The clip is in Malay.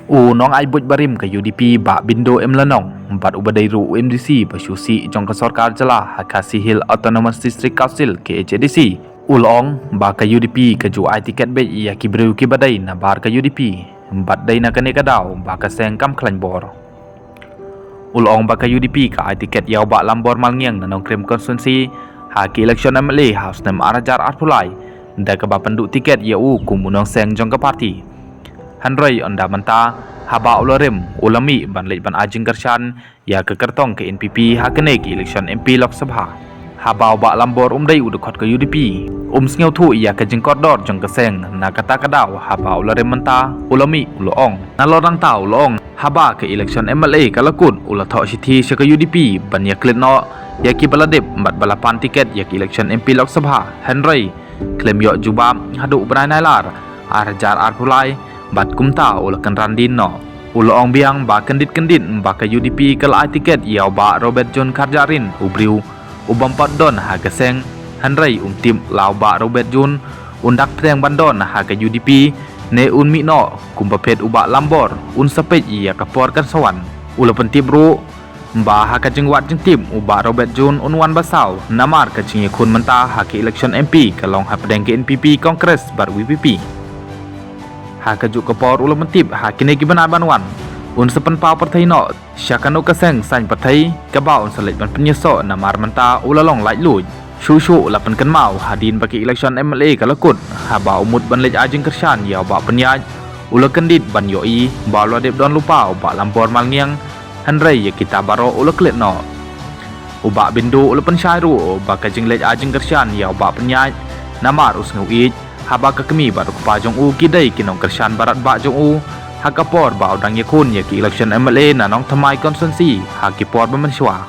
Nong ai buat barim ke UDP bak bindo emlanong empat ubadai ru UMDC bersusi jong ke sorkar jelah hakasi Hill Autonomous District Council ke HADC ulong bak ke UDP ke ju ai tiket be ia ki brew ki badai na bar ke UDP empat dai na kene kadau bak ke seng kam klanbor ulong bak ke UDP ke ai tiket yau bak lambor malngiang na nong krim konstituensi haki election MLA House nem arajar arpulai da ke bak penduk tiket yau kumunong seng jong ke parti Handrai onda menta haba ularem ulami ban lej ban ajing kershan ya ke kertong ke NPP hakene ke election MP Lok Sabha haba ba lambor umdai udukot ke UDP sngeu thu ya ke jengkot dor jong keseng na kata kadau haba ularem menta ulami ulong na lorang tau ulong haba ke election MLA kalakun ulathok sithi se ke UDP ban ya kletno ya ki baladep empat balapan tiket ya ke election MP Lok Sabha Handrai klaim yo juba hadu brai nailar arajar arpulai bat kumta ulakan randin no ulong biang ba kendit ba ke UDP kel ai tiket yau ba Robert John Karjarin ubriu ubampat don ha geseng Handrai tim lau ba Robert John undak treng bandon ha ke UDP ne mi no kumpapet uba lambor sepej ia kapor kan sawan ula pentip ru ba ha ka jengwat jengtim uba Robert John wan basau namar ka jing kun menta ha ke election MP kalong ha pedeng ke NPP Kongres bar WPP ha kajuk kapor ulo mentip ha kini giban abanwan sepen pau perthai no syakanu kaseng san perthai kabau selet ban penyeso namar menta ulalong lai luj shu lapan kan mau hadin bagi election MLA kalakut ha ba umut ban lej ajing kershan yau ba penyaj ulo kendit ban yoi ba ladep don lupau ba lampor malngiang Handrai ya kita baro ulo klet no uba bindu ulo pensyairu ba kajing lej ajing kershan yau ba penyaj namar usngeu ij haba ke kemi baru kepa jong u kidai kinong kershan barat ba jong u hakapor ba udang yakun ya ki election MLA na nong thamai konstituensi hakipor bemenswa